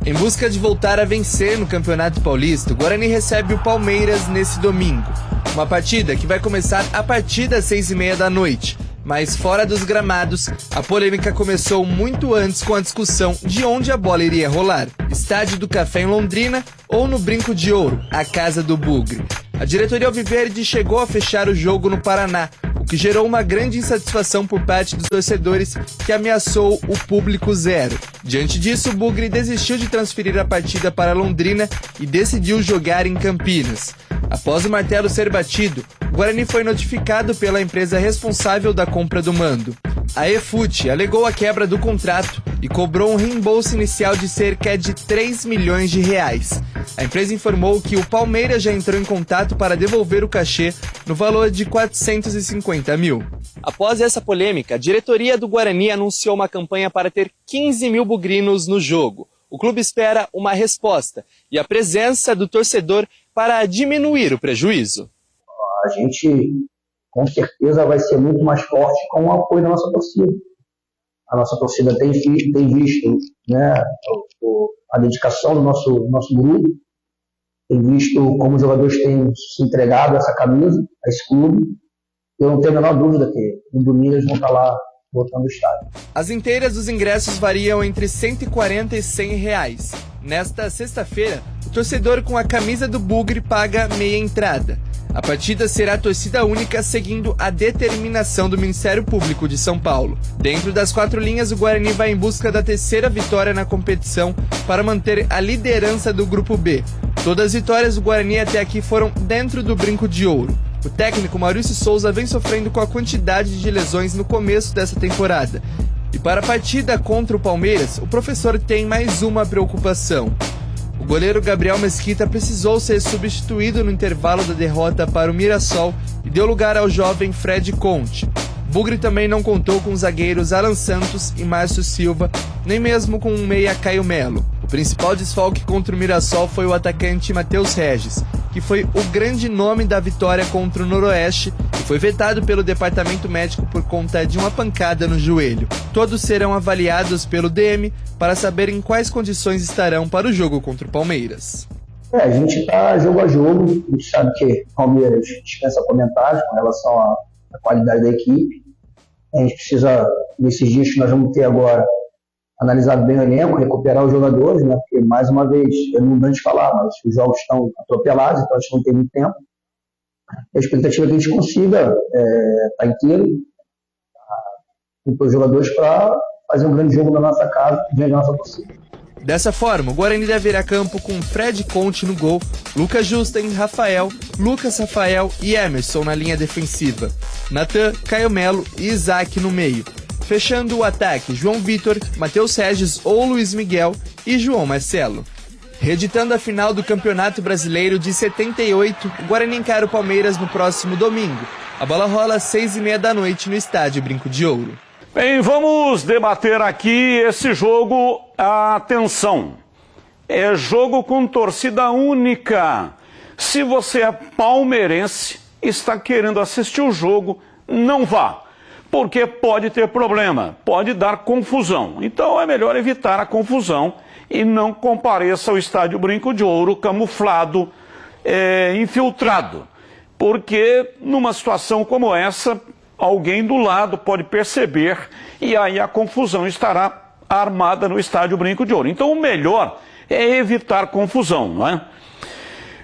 Em busca de voltar a vencer no Campeonato Paulista, o Guarani recebe o Palmeiras nesse domingo. Uma partida que vai começar a partir das 6h30 da noite. Mas fora dos gramados, a polêmica começou muito antes com a discussão de onde a bola iria rolar. Estádio do Café em Londrina ou no Brinco de Ouro, a casa do Bugre. A diretoria alviverde chegou a fechar o jogo no Paraná, o que gerou uma grande insatisfação por parte dos torcedores, que ameaçou o público zero. Diante disso, o Bugre desistiu de transferir a partida para Londrina e decidiu jogar em Campinas. Após o martelo ser batido, o Guarani foi notificado pela empresa responsável da compra do mando. A eFoot alegou a quebra do contrato e cobrou um reembolso inicial de cerca de 3 milhões de reais. A empresa informou que o Palmeiras já entrou em contato para devolver o cachê no valor de 450 mil. Após essa polêmica, a diretoria do Guarani anunciou uma campanha para ter 15 mil bugrinos no jogo. O clube espera uma resposta e a presença do torcedor para diminuir o prejuízo. A gente, com certeza, vai ser muito mais forte com o apoio da nossa torcida. A nossa torcida tem visto, né, a dedicação do nosso grupo, tem visto como os jogadores têm se entregado a essa camisa, a esse clube. Eu não tenho a menor dúvida que no domingo eles vão estar lá voltando o estádio. As inteiras dos ingressos variam entre 140 e 100 reais. Nesta sexta-feira, o torcedor com a camisa do Bugre paga meia entrada. A partida será torcida única, seguindo a determinação do Ministério Público de São Paulo. Dentro das 4 linhas, o Guarani vai em busca da 3ª vitória na competição para manter a liderança do Grupo B. Todas as vitórias do Guarani até aqui foram dentro do Brinco de Ouro. O técnico Maurício Souza vem sofrendo com a quantidade de lesões no começo dessa temporada. E para a partida contra o Palmeiras, o professor tem mais uma preocupação. O goleiro Gabriel Mesquita precisou ser substituído no intervalo da derrota para o Mirassol e deu lugar ao jovem Fred Conte. Bugre também não contou com os zagueiros Alan Santos e Márcio Silva, nem mesmo com o meia Caio Melo. O principal desfalque contra o Mirassol foi o atacante Matheus Regis, que foi o grande nome da vitória contra o Noroeste e foi vetado pelo departamento médico por conta de uma pancada no joelho. Todos serão avaliados pelo DM para saber em quais condições estarão para o jogo contra o Palmeiras. A gente está jogo a jogo, a gente sabe que o Palmeiras dispensa comentários com relação à qualidade da equipe. A gente precisa, nesses dias que nós vamos ter agora, analisar bem o elenco, recuperar os jogadores, né? Porque, mais uma vez, é redundante falar, mas os jogos estão atropelados, então a gente não tem muito tempo. A expectativa é que a gente consiga estar inteiro com os jogadores para fazer um grande jogo na nossa casa, diante da nossa torcida. Dessa forma, o Guarani deve ir a campo com Fred Conte no gol, Lucas Justen, Rafael, Lucas Rafael e Emerson na linha defensiva, Natan, Caio Melo e Isaac no meio. Fechando o ataque, João Vitor, Matheus Regis ou Luiz Miguel e João Marcelo. Reeditando a final do Campeonato Brasileiro de 78, o Guarani encara o Palmeiras no próximo domingo. A bola rola às 6h30 da noite no estádio Brinco de Ouro. Bem, vamos debater aqui esse jogo. Atenção, é jogo com torcida única. Se você é palmeirense, está querendo assistir o jogo, não vá, porque pode ter problema, pode dar confusão. Então é melhor evitar a confusão e não compareça ao estádio Brinco de Ouro camuflado, infiltrado, porque numa situação como essa, alguém do lado pode perceber e aí a confusão estará armada no estádio Brinco de Ouro. Então o melhor é evitar confusão, não é?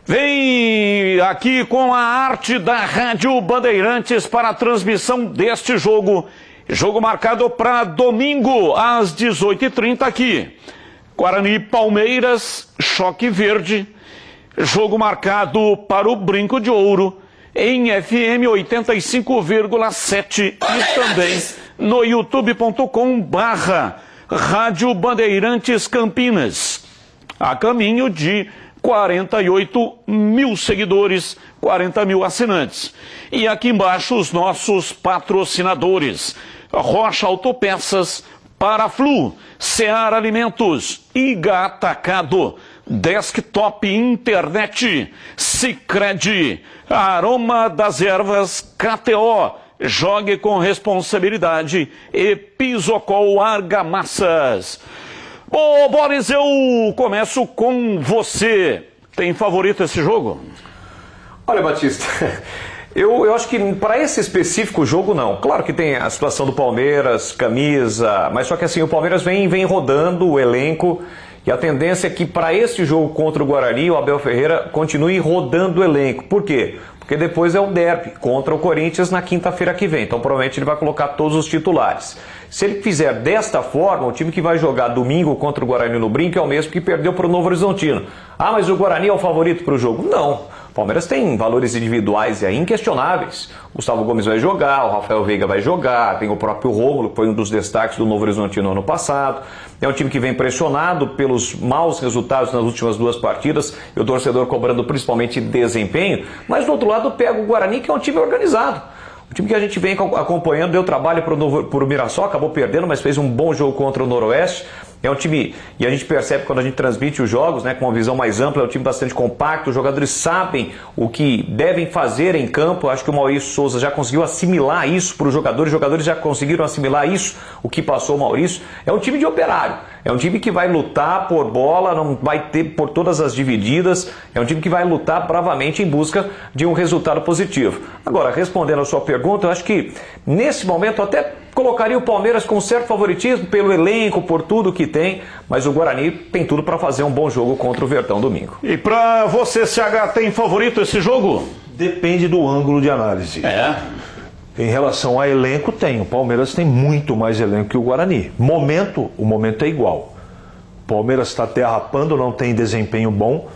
Vem aqui com a arte da Rádio Bandeirantes para a transmissão deste jogo. Jogo marcado para domingo às 18h30 aqui. Guarani e Palmeiras, choque verde. Jogo marcado para o Brinco de Ouro em FM 85,7 e também no youtube.com/Rádio Bandeirantes Campinas. A caminho de 48 mil seguidores, 40 mil assinantes. E aqui embaixo os nossos patrocinadores: Rocha Autopeças, Paraflu, Seara Alimentos, Iga Atacado, Desktop Internet, Sicredi, Aroma das Ervas, KTO, Jogue com Responsabilidade e Pisocol Argamassas. Bom, Boris, eu começo com você. Tem favorito esse jogo? Olha, Batista, eu acho que para esse específico jogo não. Claro que tem a situação do Palmeiras, camisa, mas só que assim, o Palmeiras vem rodando o elenco e a tendência é que para esse jogo contra o Guarani, o Abel Ferreira continue rodando o elenco. Por quê? Porque depois é o derby contra o Corinthians na quinta-feira que vem. Então provavelmente ele vai colocar todos os titulares. Se ele fizer desta forma, o time que vai jogar domingo contra o Guarani no Brinco é o mesmo que perdeu para o Novo Horizontino. Ah, mas o Guarani é o favorito para o jogo? Não. O Palmeiras tem valores individuais aí inquestionáveis. Gustavo Gomes vai jogar, o Rafael Veiga vai jogar, tem o próprio Rômulo, que foi um dos destaques do Novo Horizontino ano passado. É um time que vem pressionado pelos maus resultados nas últimas 2 partidas, e o torcedor cobrando principalmente desempenho. Mas do outro lado pega o Guarani, que é um time organizado. O time que a gente vem acompanhando, deu trabalho para o Mirassol, acabou perdendo, mas fez um bom jogo contra o Noroeste. É um time, e a gente percebe quando a gente transmite os jogos, né, com uma visão mais ampla, é um time bastante compacto, os jogadores sabem o que devem fazer em campo. Eu acho que o Maurício Souza já conseguiu assimilar isso para os jogadores já conseguiram assimilar isso, o que passou o Maurício. É um time de operário, é um time que vai lutar por bola, não vai ter por todas as divididas, é um time que vai lutar bravamente em busca de um resultado positivo. Agora, respondendo a sua pergunta, eu acho que nesse momento até colocaria o Palmeiras com certo favoritismo pelo elenco, por tudo que tem, mas o Guarani tem tudo para fazer um bom jogo contra o Verdão domingo. E para você, CH, tem favorito esse jogo? Depende do ângulo de análise. Em relação a elenco, tem. O Palmeiras tem muito mais elenco que o Guarani. O momento é igual. O Palmeiras está derrapando, não tem desempenho bom,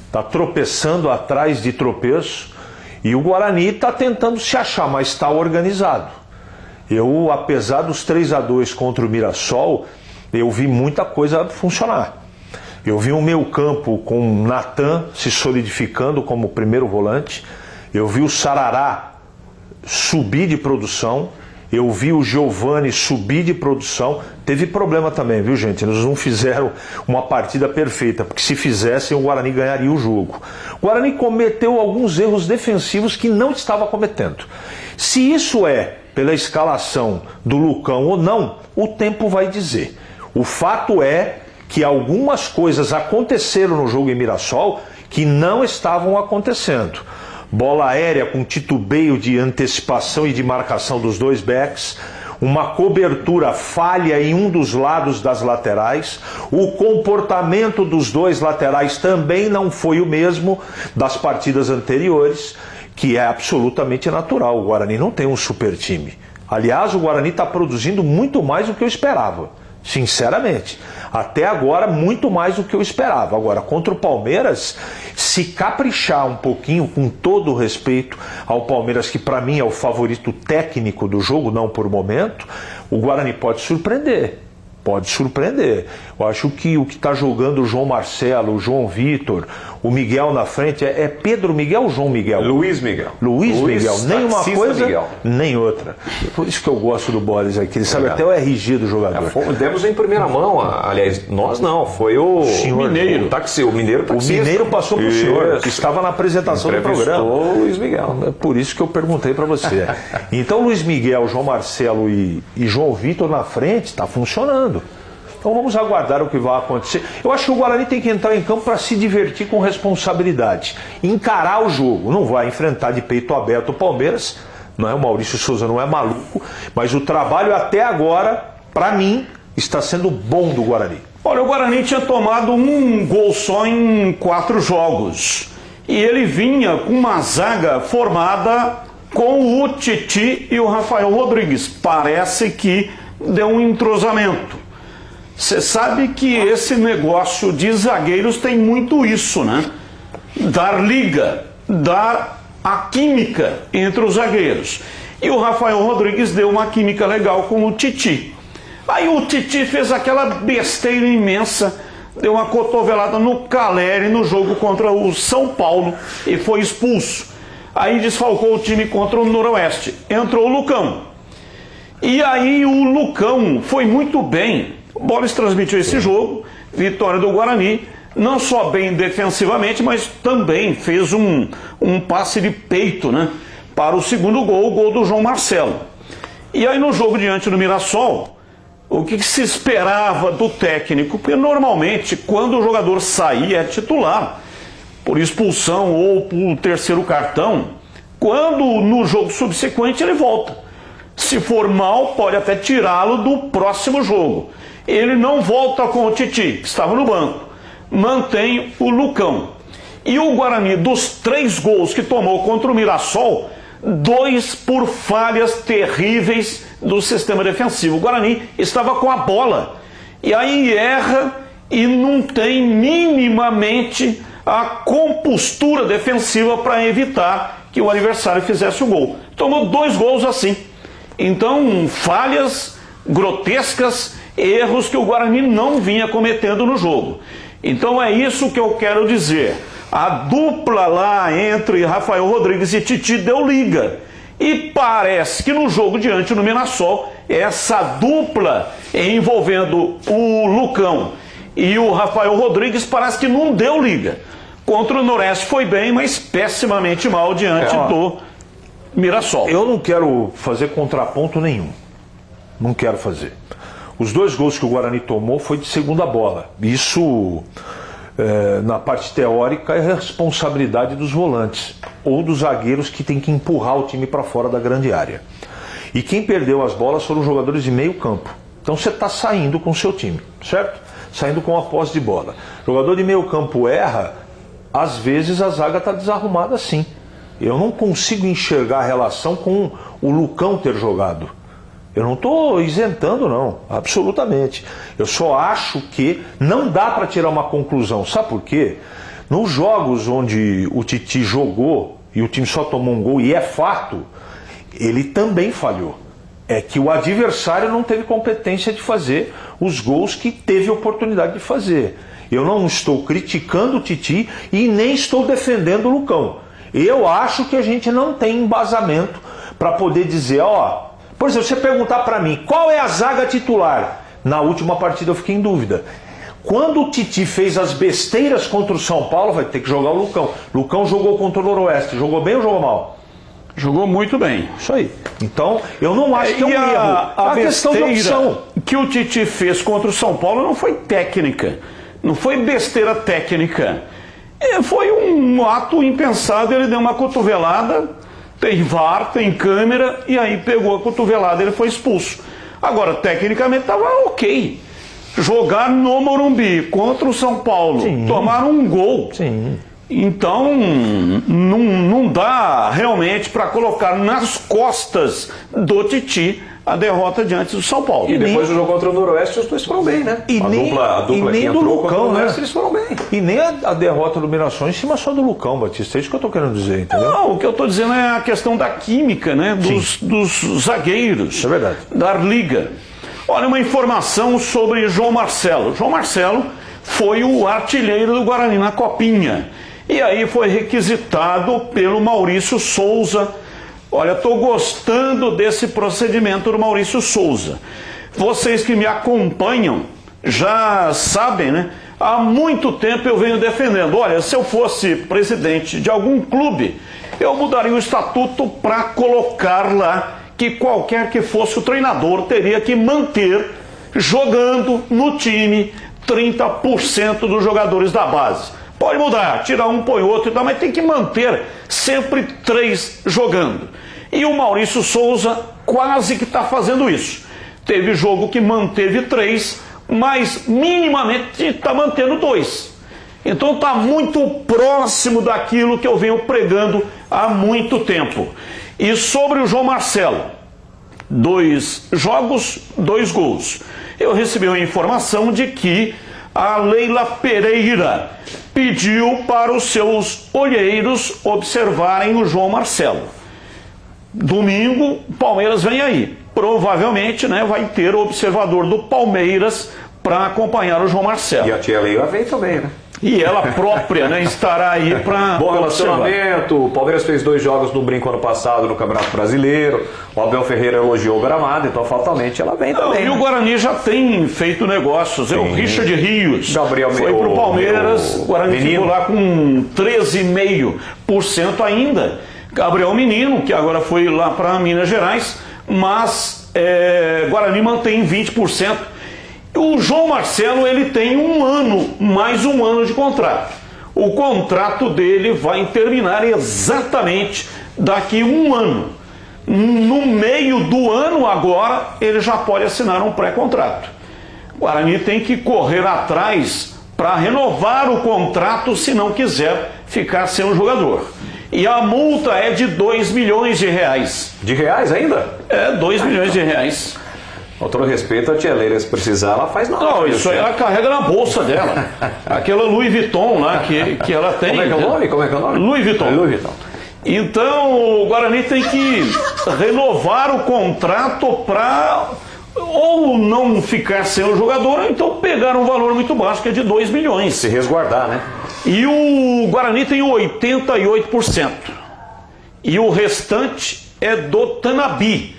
está tropeçando atrás de tropeço, e o Guarani está tentando se achar, mas está organizado. Eu, apesar dos 3-2 contra o Mirassol, eu vi muita coisa funcionar. Eu vi o meio campo com o Natan se solidificando como primeiro volante. Eu vi o Sarará subir de produção. Eu vi o Giovani subir de produção. Teve problema também, viu, gente? Eles não fizeram uma partida perfeita, porque se fizessem, o Guarani ganharia o jogo. O Guarani cometeu alguns erros defensivos que não estava cometendo. Se isso é pela escalação do Lucão ou não, o tempo vai dizer. O fato é que algumas coisas aconteceram no jogo em Mirassol que não estavam acontecendo. Bola aérea com titubeio de antecipação e de marcação dos 2 backs, uma cobertura falha em um dos lados das laterais, o comportamento dos 2 laterais também não foi o mesmo das partidas anteriores, que é absolutamente natural. O Guarani não tem um super time. Aliás, o Guarani está produzindo muito mais do que eu esperava, sinceramente. Até agora, muito mais do que eu esperava. Agora, contra o Palmeiras, se caprichar um pouquinho, com todo o respeito ao Palmeiras, que para mim é o favorito técnico do jogo, não por momento, o Guarani pode surpreender. Pode surpreender. Eu acho que o que está jogando o João Marcelo, o João Vitor, o Miguel na frente, é Pedro Miguel ou João Miguel? Luiz Miguel. Luiz Miguel. Nem uma coisa, Miguel, nem outra. Por isso que eu gosto do Boris aqui. Ele sabe até o RG do jogador. Demos em primeira mão, aliás, nós não, foi o senhor Mineiro. O Mineiro taxista. O Mineiro passou para o senhor, que estava na apresentação do programa. O Luiz Miguel. É por isso que eu perguntei para você. Então, Luiz Miguel, João Marcelo e João Vitor na frente, está funcionando. Então vamos aguardar o que vai acontecer. Eu acho que o Guarani tem que entrar em campo para se divertir com responsabilidade. Encarar o jogo. Não vai enfrentar de peito aberto o Palmeiras. Não é? O Maurício Souza não é maluco. Mas o trabalho até agora, para mim, está sendo bom do Guarani. Olha, o Guarani tinha tomado um gol só em 4 jogos. E ele vinha com uma zaga formada com o Titi e o Rafael Rodrigues. Parece que deu um entrosamento. Você sabe que esse negócio de zagueiros tem muito isso, né? Dar liga, dar a química entre os zagueiros. E o Rafael Rodrigues deu uma química legal com o Titi. Aí o Titi fez aquela besteira imensa, deu uma cotovelada no Caleri no jogo contra o São Paulo e foi expulso. Aí desfalcou o time contra o Noroeste. Entrou o Lucão. E aí o Lucão foi muito bem. O Boris transmitiu esse jogo, vitória do Guarani, não só bem defensivamente, mas também fez um passe de peito, né, para o segundo gol, o gol do João Marcelo. E aí no jogo diante do Mirassol, o que se esperava do técnico, porque normalmente quando o jogador sair é titular, por expulsão ou por terceiro cartão, quando no jogo subsequente ele volta. Se for mal, pode até tirá-lo do próximo jogo. Ele não volta com o Titi, que estava no banco, mantém o Lucão. E o Guarani, dos 3 gols que tomou contra o Mirassol, 2 por falhas terríveis do sistema defensivo. O Guarani estava com a bola e aí erra e não tem minimamente a compostura defensiva para evitar que o adversário fizesse o gol. Tomou 2 gols assim. Então, falhas grotescas, erros que o Guarani não vinha cometendo no jogo. Então é isso que eu quero dizer. A dupla lá entre Rafael Rodrigues e Titi deu liga. E parece que no jogo diante do Mirassol, essa dupla envolvendo o Lucão e o Rafael Rodrigues parece que não deu liga. Contra o Noroeste foi bem, mas pessimamente mal diante do Mirassol. Eu não quero fazer contraponto nenhum. Não quero fazer. Os 2 gols que o Guarani tomou foi de segunda bola. Isso, na parte teórica, é responsabilidade dos volantes ou dos zagueiros que tem que empurrar o time para fora da grande área. E quem perdeu as bolas foram os jogadores de meio campo. Então você está saindo com o seu time, certo? Saindo com a posse de bola. Jogador de meio campo erra, às vezes a zaga está desarrumada sim. Eu não consigo enxergar a relação com o Lucão ter jogado. Eu não estou isentando, não, absolutamente. Eu só acho que não dá para tirar uma conclusão. Sabe por quê? Nos jogos onde o Titi jogou e o time só tomou um gol, e é fato, ele também falhou. É que o adversário não teve competência de fazer os gols que teve oportunidade de fazer. Eu não estou criticando o Titi e nem estou defendendo o Lucão. Eu acho que a gente não tem embasamento para poder dizer, ó... Por exemplo, você perguntar para mim, qual é a zaga titular? Na última partida eu fiquei em dúvida. Quando o Titi fez as besteiras contra o São Paulo, vai ter que jogar o Lucão. Lucão jogou contra o Noroeste. Jogou bem ou jogou mal? Jogou muito bem. Isso aí. Então, eu não acho que é um erro. A questão de opção que o Titi fez contra o São Paulo não foi técnica. Não foi besteira técnica. Foi um ato impensado. Ele deu uma cotovelada... Tem VAR, tem câmera, e aí pegou a cotovelada e ele foi expulso. Agora, tecnicamente estava ok. Jogar no Morumbi contra o São Paulo, tomar um gol. Sim. Então, não dá realmente para colocar nas costas do Titi a derrota diante do São Paulo. E depois do jogo contra o Noroeste, os 2 foram bem, né? A dupla que entrou do Lucão, contra o Noroeste, eles foram bem. E nem a derrota do Mirassol em cima só do Lucão, Batista. É isso que eu estou querendo dizer, entendeu? Não, o que eu estou dizendo é a questão da química, né? Dos zagueiros. É verdade. Da liga. Olha, uma informação sobre João Marcelo. João Marcelo foi o artilheiro do Guarani na Copinha. E aí foi requisitado pelo Maurício Souza. Olha, estou gostando desse procedimento do Maurício Souza. Vocês que me acompanham já sabem, né? Há muito tempo eu venho defendendo. Olha, se eu fosse presidente de algum clube, eu mudaria o estatuto para colocar lá que qualquer que fosse o treinador teria que manter jogando no time 30% dos jogadores da base. Pode mudar, tirar um, põe outro e tal, mas tem que manter sempre 3 jogando. E o Maurício Souza quase que está fazendo isso. Teve jogo que manteve 3, mas minimamente está mantendo 2. Então está muito próximo daquilo que eu venho pregando há muito tempo. E sobre o João Marcelo, 2 jogos, 2 gols. Eu recebi uma informação de que a Leila Pereira pediu para os seus olheiros observarem o João Marcelo. Domingo, Palmeiras vem aí. Provavelmente, né, vai ter o observador do Palmeiras para acompanhar o João Marcelo. E a tia Leila vem também, né? E ela própria, né, estará aí para bom relacionamento. O Palmeiras fez 2 jogos no Brinco ano passado no Campeonato Brasileiro. O Abel Ferreira elogiou o gramado, então fatalmente ela vem também. E o Guarani já tem feito negócios. O Richard Rios Gabriel foi para o Palmeiras. O Guarani ficou lá com 13,5% ainda. Gabriel Menino, que agora foi lá para Minas Gerais, mas Guarani mantém 20%. O João Marcelo, ele tem mais um ano de contrato. O contrato dele vai terminar exatamente daqui um ano. No meio do ano agora, ele já pode assinar um pré-contrato. O Guarani tem que correr atrás para renovar o contrato se não quiser ficar sem o jogador. E a multa é de 2 milhões de reais. De reais ainda? 2 milhões de reais. Com todo respeito, a tia Leila, se precisar, ela faz nada. Não, isso aí ela carrega na bolsa dela. Aquela Louis Vuitton lá que ela tem. Como é que é o nome? Louis Vuitton. Louis Vuitton. Então, o Guarani tem que renovar o contrato para ou não ficar sem o jogador, ou então pegar um valor muito baixo, que é de 2 milhões. Se resguardar, né? E o Guarani tem 88%. E o restante é do Tanabi.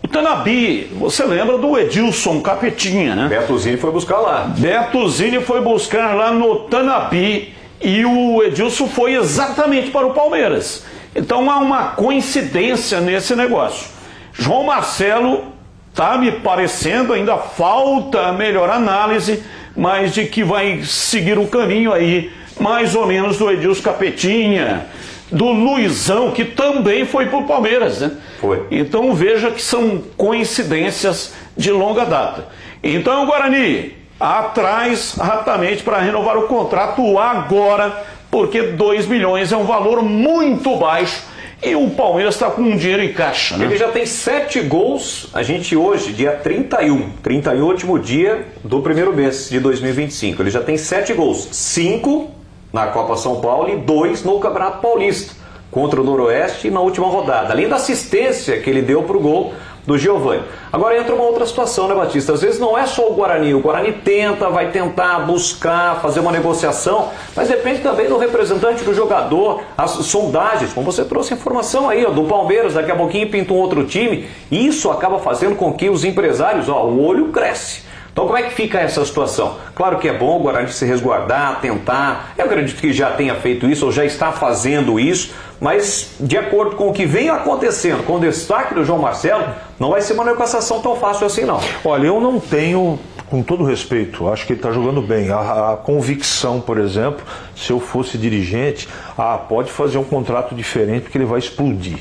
O Tanabi, você lembra do Edilson Capetinha, né? Beto Zini foi buscar lá. Beto Zini foi buscar lá no Tanabi e o Edilson foi exatamente para o Palmeiras. Então há uma coincidência nesse negócio. João Marcelo está me parecendo, ainda falta melhor análise, mas de que vai seguir o caminho aí, mais ou menos do Edilson Capetinha, do Luizão, que também foi para o Palmeiras, né? Foi. Então veja que são coincidências de longa data. Então o Guarani atrás rapidamente para renovar o contrato agora, porque 2 milhões é um valor muito baixo e o Palmeiras está com um dinheiro em caixa, né? Ele já tem 7 gols, a gente hoje, dia 31, último dia do primeiro mês de 2025. Ele já tem 7 gols, 5 na Copa São Paulo e 2 no Campeonato Paulista, contra o Noroeste na última rodada, além da assistência que ele deu para o gol do Giovani. Agora entra uma outra situação, né, Batista? Às vezes não é só o Guarani tenta, vai tentar buscar, fazer uma negociação, mas depende também do representante do jogador, as sondagens, como você trouxe a informação aí, ó, do Palmeiras, daqui a pouquinho pinta um outro time, e isso acaba fazendo com que os empresários, o olho cresce. Então como é que fica essa situação? Claro que é bom o Guarani se resguardar, tentar, eu acredito que já tenha feito isso ou já está fazendo isso, mas de acordo com o que vem acontecendo, com o destaque do João Marcelo, não vai ser uma negociação tão fácil assim não. Olha, eu não tenho, com todo respeito, acho que ele está jogando bem, a convicção, por exemplo, se eu fosse dirigente, pode fazer um contrato diferente porque ele vai explodir.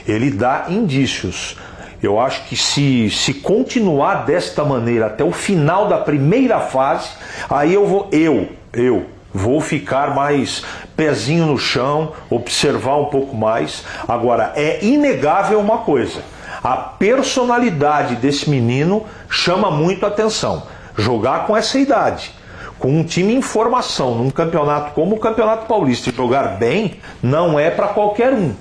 Ele dá indícios. Eu acho que se continuar desta maneira até o final da primeira fase, aí eu vou ficar mais pezinho no chão, observar um pouco mais. Agora, é inegável uma coisa, a personalidade desse menino chama muito a atenção. Jogar com essa idade, com um time em formação, num campeonato como o Campeonato Paulista, e jogar bem, não é para qualquer um.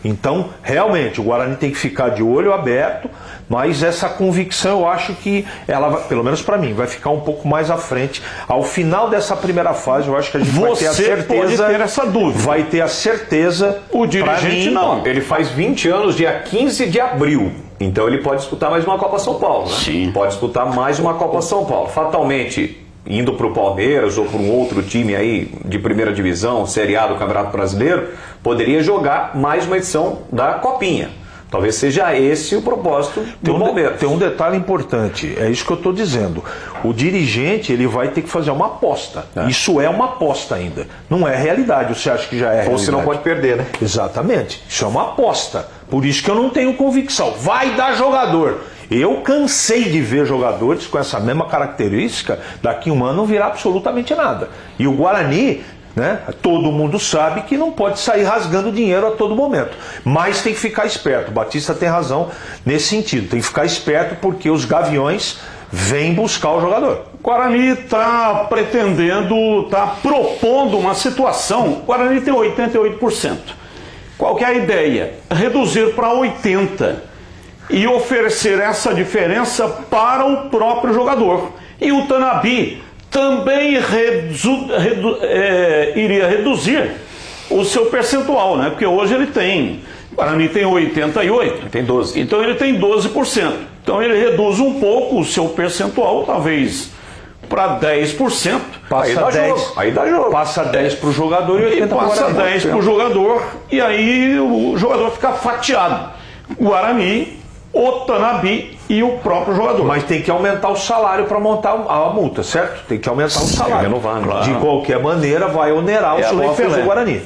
Então, realmente, o Guarani tem que ficar de olho aberto, mas essa convicção eu acho que ela, pelo menos para mim, vai ficar um pouco mais à frente. Ao final dessa primeira fase, eu acho que a gente vai ter a certeza. Pode ter essa dúvida. Vai ter a certeza. O dirigente não. Ele faz 20 anos, dia 15 de abril. Então ele pode disputar mais uma Copa São Paulo, né? Sim. Pode disputar mais uma Copa São Paulo. Fatalmente, indo para o Palmeiras ou para um outro time aí de primeira divisão, Série A do Campeonato Brasileiro, poderia jogar mais uma edição da Copinha. Talvez seja esse o propósito do Palmeiras. Tem um detalhe importante, é isso que eu estou dizendo. O dirigente ele vai ter que fazer uma aposta. Isso é uma aposta ainda. Não é realidade. Você acha que já é realidade? Ou se não pode perder, né? Exatamente. Isso é uma aposta. Por isso que eu não tenho convicção. Vai dar jogador. Eu cansei de ver jogadores com essa mesma característica, daqui a um ano não virar absolutamente nada. E o Guarani, né, todo mundo sabe que não pode sair rasgando dinheiro a todo momento. Mas tem que ficar esperto. O Batista tem razão nesse sentido. Tem que ficar esperto porque os gaviões vêm buscar o jogador. O Guarani está pretendendo, está propondo uma situação. O Guarani tem 88%. Qual que é a ideia? Reduzir para 80%. E oferecer essa diferença para o próprio jogador. E o Tanabi também iria reduzir o seu percentual, né? Porque hoje ele tem, o Guarani tem 88, tem 12. Então ele tem 12%. Então ele reduz um pouco o seu percentual, talvez para 10%. Passa 10. Aí dá jogo. Passa 10 para o jogador e 80 para o Passa Guarani. 10 para o jogador e aí o jogador fica fatiado. Guarani o Tanabi e o próprio jogador. Mas tem que aumentar o salário para montar a multa, certo? Tem que aumentar o salário. Renovar, né? De qualquer maneira, vai onerar os cofres do Guarani.